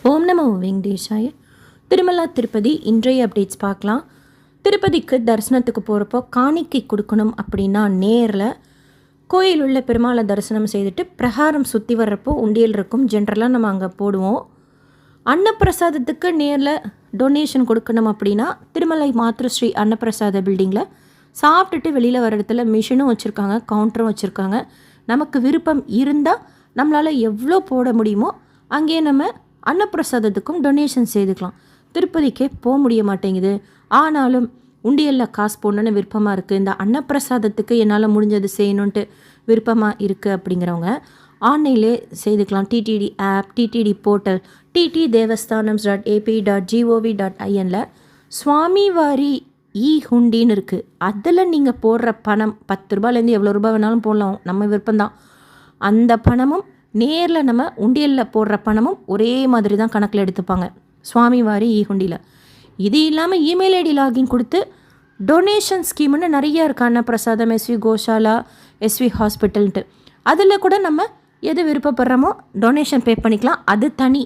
ஓம் நமோ வெங்கடேஷாய. திருமலா திருப்பதி இன்றைய அப்டேட்ஸ் பார்க்கலாம். திருப்பதிக்கு தரிசனத்துக்கு போகிறப்போ காணிக்கை கொடுக்கணும் அப்படின்னா நேரில் கோயில் உள்ள பெருமாளை தரிசனம் செய்துட்டு பிரகாரம் சுற்றி வர்றப்போ உண்டியல் இருக்கும். ஜென்ரலாக நம்ம அங்கே போடுவோம். அன்னப்பிரசாதத்துக்கு நேரில் டொனேஷன் கொடுக்கணும் அப்படின்னா திருமலை மாத்ருஸ்ரீ அன்னப்பிரசாத பில்டிங்கில் சாப்பிட்டுட்டு வெளியில் வர இடத்துல மிஷினும் வச்சுருக்காங்க, கவுண்டரும் வச்சுருக்காங்க. நமக்கு விருப்பம் இருந்தால் நம்மளால் எவ்வளோ போட முடியுமோ அங்கேயே நம்ம அன்னப்பிரசாதத்துக்கும் டொனேஷன் செய்துக்கலாம். திருப்பதிக்கே போக முடிய மாட்டேங்குது, ஆனாலும் உண்டியலில் காசு போடணுன்னு விருப்பமாக இருக்குது, இந்த அன்னப்பிரசாதத்துக்கு என்னால் முடிஞ்சது செய்யணுன்ட்டு விருப்பமாக இருக்குது அப்படிங்கிறவங்க ஆன்லைன்லே செய்துக்கலாம். டிடிடி ஆப், டிடிடி போர்ட்டல், ttdevasthanams.ap.gov.inல சுவாமிவாரி ஹுண்டின்னு இருக்குது. அதில் நீங்கள் போடுற பணம் 10 ரூபாயிலேருந்து எவ்வளோ ரூபாய் வேணாலும் போடலாம், நம்ம விருப்பம்தான். அந்த பணமும் நேரில் நம்ம உண்டியலில் போடுற பணமும் ஒரே மாதிரி தான் கணக்கில் எடுத்துப்பாங்க சுவாமிவாரி ஹுண்டியில். இது இல்லாமல் இமெயில் ஐடி லாகின் கொடுத்து டொனேஷன் ஸ்கீம்னு நிறையா இருக்குது. அன்னப்பிரசாதம், எஸ்வி கோஷாலா, எஸ்வி ஹாஸ்பிட்டல்ன்ட்டு அதில் கூட நம்ம எது விருப்பப்படுறோமோ டொனேஷன் பே பண்ணிக்கலாம். அது தனி.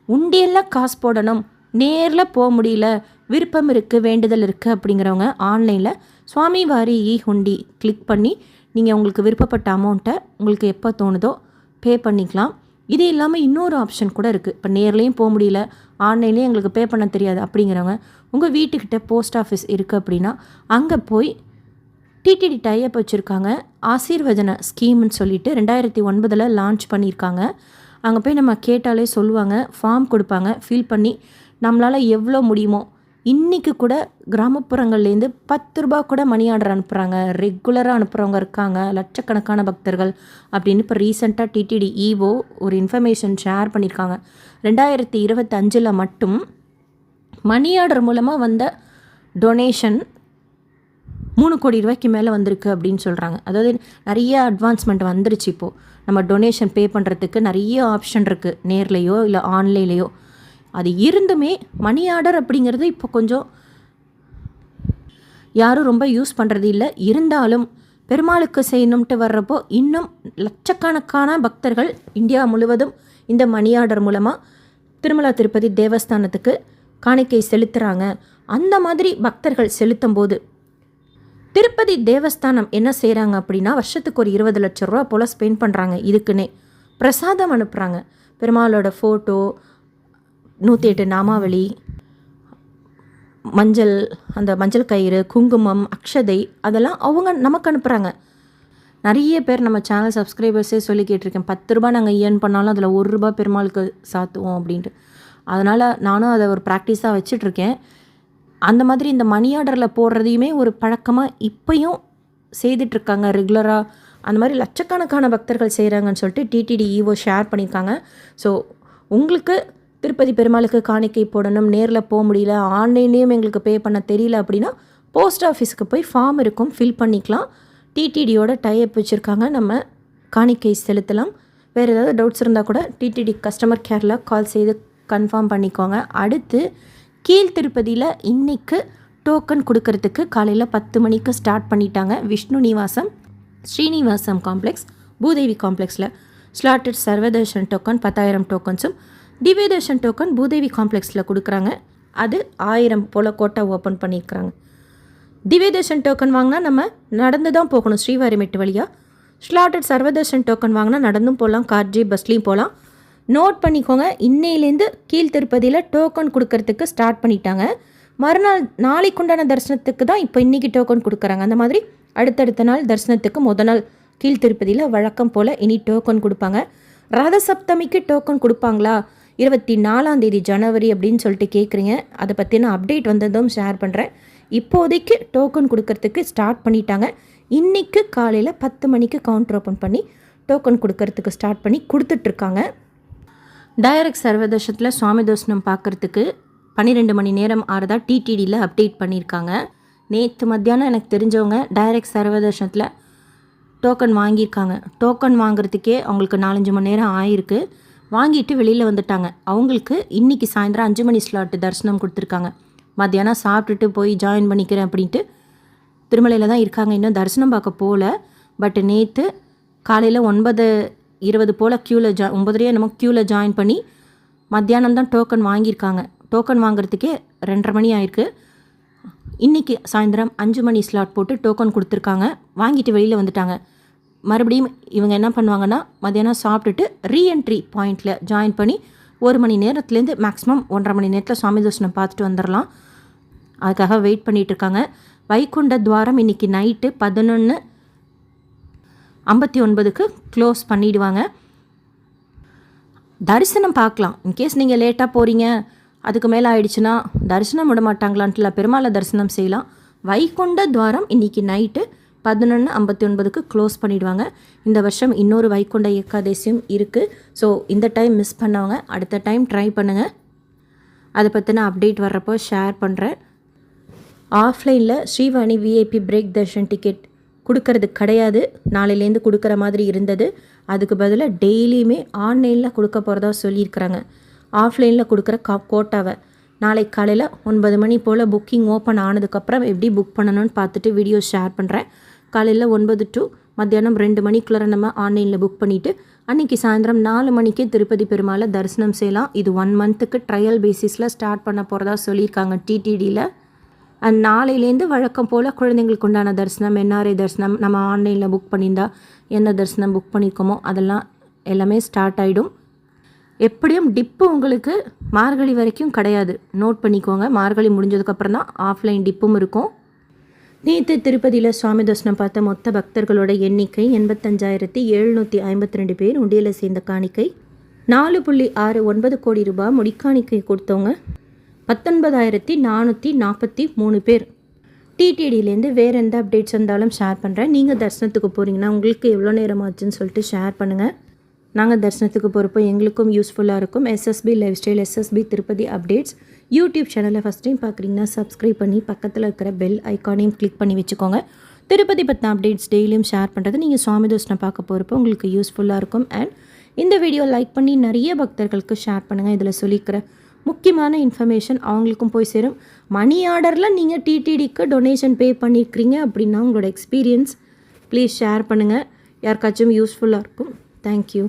உண்டியலில் காசு போடணும், நேரில் போக முடியல, விருப்பம் இருக்குது, வேண்டுதல் இருக்குது அப்படிங்கிறவங்க ஆன்லைனில் சுவாமிவாரி ஹுண்டி கிளிக் பண்ணி நீங்கள் உங்களுக்கு விருப்பப்பட்ட அமௌண்ட்டை உங்களுக்கு எப்போ தோணுதோ பே பண்ணிக்கலாம். இது இல்லாமல் இன்னொரு ஆப்ஷன் கூட இருக்குது. இப்போ நேர்லேயும் போக முடியல, ஆன்லைன்லேயும் எங்களுக்கு பே பண்ண தெரியாது அப்படிங்கிறவங்க உங்கள் வீட்டுக்கிட்ட போஸ்ட் ஆஃபீஸ் இருக்குது அப்படின்னா அங்கே போய் டிடிடி டைப் வச்சுருக்காங்க. ஆசீர்வஜன ஸ்கீம்னு சொல்லிட்டு 2009 லான்ச் பண்ணியிருக்காங்க. அங்கே போய் நம்ம கேட்டாலே சொல்லுவாங்க, ஃபார்ம் கொடுப்பாங்க, ஃபில் பண்ணி நம்மளால் எவ்வளோ முடியுமோ. இன்றைக்கி கூட கிராமப்புறங்கள்லேருந்து 10 ரூபா கூட மணி ஆர்டர் அனுப்புகிறாங்க, ரெகுலராக அனுப்புகிறவங்க இருக்காங்க, லட்சக்கணக்கான பக்தர்கள் அப்படின்னு இப்போ ரீசெண்டாக டிடிடி ஈவோ ஒரு இன்ஃபர்மேஷன் ஷேர் பண்ணியிருக்காங்க. 2025 மட்டும் மணி ஆர்டர் மூலமாக வந்த டொனேஷன் 3 கோடி ரூபாய்க்கு மேலே வந்திருக்கு அப்படின்னு சொல்கிறாங்க. அதாவது நிறைய அட்வான்ஸ்மெண்ட் வந்துருச்சு. இப்போது நம்ம டொனேஷன் பே பண்ணுறதுக்கு நிறைய ஆப்ஷன் இருக்குது, நேர்லேயோ இல்லை ஆன்லைன்லேயோ. அது இருந்துமே மணி ஆர்டர் அப்படிங்கிறது இப்போ கொஞ்சம் யாரும் ரொம்ப யூஸ் பண்ணுறது இல்லை. இருந்தாலும் பெருமாளுக்கு செய்யணும்ட்டு வர்றப்போ இன்னும் லட்சக்கணக்கான பக்தர்கள் இந்தியா முழுவதும் இந்த மணி ஆர்டர் மூலமாக திருமலா திருப்பதி தேவஸ்தானத்துக்கு காணிக்கை செலுத்துகிறாங்க. அந்த மாதிரி பக்தர்கள் செலுத்தும் போது திருப்பதி தேவஸ்தானம் என்ன செய்கிறாங்க அப்படின்னா வருஷத்துக்கு ஒரு 20 லட்சம் ரூபா போல் ஸ்பெண்ட் பண்ணுறாங்க. இதுக்குன்னே பிரசாதம் அனுப்புகிறாங்க. பெருமாளோட ஃபோட்டோ, 108 நாமாவளி, மஞ்சள், அந்த மஞ்சள் கயிறு, குங்குமம், அக்ஷதை, அதெல்லாம் அவங்க நமக்கு அனுப்புகிறாங்க. நிறைய பேர் நம்ம சேனல் சப்ஸ்கிரைபர்ஸே சொல்லி கேட்டிருக்கேன், 10 ரூபா நாங்கள் ஏர்ன் பண்ணாலும் அதில் 1 ரூபா பெருமாளுக்கு சாத்துவோம் அப்படின்ட்டு. அதனால் நானும் அதை ஒரு ப்ராக்டிஸாக வச்சிட்ருக்கேன். அந்த மாதிரி இந்த மணி ஆர்டரில் போடுறதையுமே ஒரு பழக்கமாக இப்போயும் செய்துட்ருக்காங்க ரெகுலராக. அந்த மாதிரி லட்சக்கணக்கான பக்தர்கள் செய்கிறாங்கன்னு சொல்லிட்டு டிடிடி ஈவோ ஷேர் பண்ணியிருக்காங்க. ஸோ உங்களுக்கு திருப்பதி பெருமாளுக்கு காணிக்கை போடணும், நேரில் போக முடியல, ஆன்லைன்லேயும் எங்களுக்கு பே பண்ண தெரியல அப்படின்னா போஸ்ட் ஆஃபீஸுக்கு போய் ஃபார்ம் இருக்கும், ஃபில் பண்ணிக்கலாம். டிடிடியோட டைப் வச்சுருக்காங்க, நம்ம காணிக்கை செலுத்தலாம். வேறு ஏதாவது டவுட்ஸ் இருந்தால் கூட டிடிடி கஸ்டமர் கேரில் கால் செய்து கன்ஃபார்ம் பண்ணிக்கோங்க. அடுத்து கீழ் திருப்பதியில் இன்றைக்கு டோக்கன் கொடுக்கறதுக்கு காலையில் 10 மணிக்கு ஸ்டார்ட் பண்ணிட்டாங்க. விஷ்ணு நிவாசம், ஸ்ரீனிவாசம் காம்ப்ளெக்ஸ், பூதேவி காம்ப்ளெக்ஸில் ஸ்லாட்டட் சர்வதர்ஷன் டோக்கன் 10,000 டோக்கன்ஸும், திவ்யதர்ஷன் டோக்கன் பூதேவி காம்ப்ளெக்ஸில் கொடுக்குறாங்க. அது 1000 போல் கோட்டா ஓப்பன் பண்ணியிருக்கிறாங்க. திவ்யதர்ஷன் டோக்கன் வாங்கினா நம்ம நடந்து தான் போகணும் ஸ்ரீவாரிமெட்டு வழியாக. ஸ்லாட்டட் சர்வதர்ஷன் டோக்கன் வாங்கினா நடந்தும் போகலாம், கார்ஜி பஸ்லேயும் போகலாம். நோட் பண்ணிக்கோங்க, இன்னையிலேருந்து கீழ் திருப்பதியில் டோக்கன் கொடுக்கறதுக்கு ஸ்டார்ட் பண்ணிட்டாங்க. மறுநாள் நாளைக்குண்டான தரிசனத்துக்கு தான் இப்போ இன்றைக்கி டோக்கன் கொடுக்குறாங்க. அந்த மாதிரி அடுத்தடுத்த நாள் தரிசனத்துக்கு முதல் நாள் கீழ் திருப்பதியில் வழக்கம் போல் இனி டோக்கன் கொடுப்பாங்க. ரத சப்தமிக்கு டோக்கன் கொடுப்பாங்களா 24 ஜனவரி அப்படின்னு சொல்லிட்டு கேட்குறீங்க. அதை பற்றின அப்டேட் வந்ததும் ஷேர் பண்ணுறேன். இப்போதைக்கு டோக்கன் கொடுக்கறதுக்கு ஸ்டார்ட் பண்ணிட்டாங்க. இன்றைக்கு காலையில் 10 மணிக்கு கவுண்டர் ஓப்பன் பண்ணி டோக்கன் கொடுக்கறதுக்கு ஸ்டார்ட் பண்ணி கொடுத்துட்ருக்காங்க. டைரக்ட் சர்வதர்ஷனத்தில் சுவாமி தரிசனம் பார்க்குறதுக்கு 12 மணி நேரம் ஆறுதா டிடிடியில் அப்டேட் பண்ணியிருக்காங்க. நேற்று மத்தியானம் எனக்கு தெரிஞ்சவங்க டைரக்ட் சர்வதர்ஷனத்தில் டோக்கன் வாங்கியிருக்காங்க. டோக்கன் வாங்குறதுக்கே அவங்களுக்கு 4-5 மணி நேரம் ஆகிருக்கு. வாங்கிட்டு வெளியில் வந்துட்டாங்க. அவங்களுக்கு இன்றைக்கி சாயந்தரம் 5 மணி ஸ்லாட்டு தரிசனம் கொடுத்துருக்காங்க. மத்தியானம் சாப்பிட்டுட்டு போய் ஜாயின் பண்ணிக்கிறேன் அப்படின்ட்டு திருமலையில் தான் இருக்காங்க. இன்னும் தரிசனம் பார்க்க போகல. பட் நேற்று காலையில் 9:20 போல் க்யூவில் 9:30 நம்ம க்யூவில் ஜாயின் பண்ணி மத்தியானம் தான் டோக்கன் வாங்கியிருக்காங்க. டோக்கன் வாங்குறதுக்கே 2:30 மணி ஆயிருக்கு. இன்றைக்கி சாயந்தரம் 5 மணி ஸ்லாட் போட்டு டோக்கன் கொடுத்துருக்காங்க. வாங்கிட்டு வெளியில் வந்துட்டாங்க. மறுபடியும் இவங்க என்ன பண்ணுவாங்கன்னா மத்தியானம் சாப்பிட்டுட்டு ரீஎன்ட்ரி பாயிண்டில் ஜாயின் பண்ணி 1 மணி நேரத்துலேருந்து மேக்ஸிமம் 1.5 மணி நேரத்தில் சுவாமி தரிசனம் பார்த்துட்டு வந்துடலாம். அதுக்காக வெயிட் பண்ணிகிட்ருக்காங்க. வைகுண்ட துவாரம் இன்றைக்கி நைட்டு 11:59க்கு க்ளோஸ் பண்ணிவிடுவாங்க. தரிசனம் பார்க்கலாம். இன்கேஸ் நீங்கள் லேட்டாக போகிறீங்க, அதுக்கு மேலே ஆயிடுச்சுன்னா தரிசனம் விட மாட்டாங்களான்ட்டுல பெருமாளை தரிசனம் செய்யலாம். வைகுண்ட துவாரம் இன்றைக்கி நைட்டு 11:59க்கு க்ளோஸ் பண்ணிவிடுவாங்க. இந்த வருஷம் இன்னொரு வைகுண்ட ஏகாதசியும் இருக்குது. ஸோ இந்த டைம் மிஸ் பண்ணவங்க அடுத்த டைம் ட்ரை பண்ணுங்கள். அதை பற்றின அப்டேட் வர்றப்போ ஷேர் பண்ணுறேன். ஆஃப்லைனில் Srivani VIP break Darshan ticket கொடுக்கறது கிடையாது. நாளையிலேருந்து கொடுக்குற மாதிரி இருந்தது. அதுக்கு பதிலாக டெய்லியுமே ஆன்லைனில் கொடுக்க போகிறதா சொல்லியிருக்கிறாங்க. ஆஃப்லைனில் கொடுக்குற கோட்டாவை நாளை காலையில் 9 மணி போல் புக்கிங் ஓப்பன் ஆனதுக்கப்புறம் எப்படி புக் பண்ணணும்னு பார்த்துட்டு வீடியோ ஷேர் பண்ணுறேன். காலையில் 9 to மத்தியானம் 2 மணிக்குள்ளே நம்ம ஆன்லைனில் புக் பண்ணிவிட்டு அன்றைக்கி சாயந்தரம் 4 மணிக்கே திருப்பதி பெருமாளை தரிசனம் செய்யலாம். இது 1 மந்த்துக்கு ட்ரையல் பேசிஸில் ஸ்டார்ட் பண்ண போகிறதா சொல்லியிருக்காங்க டிடிடியில். அண்ட் நாளையிலேருந்து வழக்கம் போல் குழந்தைங்களுக்கு உண்டான தரிசனம், என்ஆர்ஐ தரிசனம், நம்ம ஆன்லைனில் புக் பண்ணியிருந்தா என்ன தரிசனம் புக் பண்ணியிருக்கோமோ அதெல்லாம் எல்லாமே ஸ்டார்ட் ஆகிடும். எப்படியும் டிப்பு உங்களுக்கு மார்கழி வரைக்கும் கிடையாது, நோட் பண்ணிக்கோங்க. மார்கழி முடிஞ்சதுக்கப்புறம் தான் ஆஃப்லைன் டிப்பும் இருக்கும். நேற்று திருப்பதியில் சுவாமி தரிசனம் பார்த்த மொத்த பக்தர்களோட எண்ணிக்கை 85,752 பேர். உண்டியலில் சேர்ந்த காணிக்கை 4.69 கோடி ரூபாய். முடிக்காணிக்கை கொடுத்தவங்க 19,443 பேர். டிடிடியிலேருந்து வேறு எந்த அப்டேட்ஸ் இருந்தாலும் ஷேர் பண்ணுறேன். நீங்கள் தரிசனத்துக்கு போகிறீங்கன்னா உங்களுக்கு எவ்வளோ நேரம் ஆச்சுன்னு சொல்லிட்டு ஷேர் பண்ணுங்கள். நாங்கள் தரிசனத்துக்கு போகிறப்போ எங்களுக்கும் யூஸ்ஃபுல்லாக இருக்கும். SSP life style, SSP Tirupati updates YouTube சேனலை ஃபஸ்ட் டைம் பார்க்குறீங்கன்னா சப்ஸ்கிரைப் பண்ணி பக்கத்தில் இருக்கிற பெல் ஐக்கானையும் கிளிக் பண்ணி வச்சுக்கோங்க. திருப்பதி பற்றின அப்டேட்ஸ் டெய்லியும் ஷேர் பண்ணுறது நீங்கள் சுவாமி தரிசனம் பார்க்க போகிறப்போ உங்களுக்கு யூஸ்ஃபுல்லாக இருக்கும். அண்ட் இந்த வீடியோ லைக் பண்ணி நிறைய பக்தர்களுக்கு ஷேர் பண்ணுங்கள். இதில் சொல்லிக்கிற முக்கியமான இன்ஃபர்மேஷன் அவங்களுக்கும் போய் சேரும். மணி ஆர்டரில் நீங்கள் டிடிடிக்கு டொனேஷன் பே பண்ணியிருக்கிறீங்க அப்படின்னா உங்களோட எக்ஸ்பீரியன்ஸ் ப்ளீஸ் ஷேர் பண்ணுங்கள். யாருக்காச்சும் யூஸ்ஃபுல்லாக இருக்கும். தேங்க்யூ.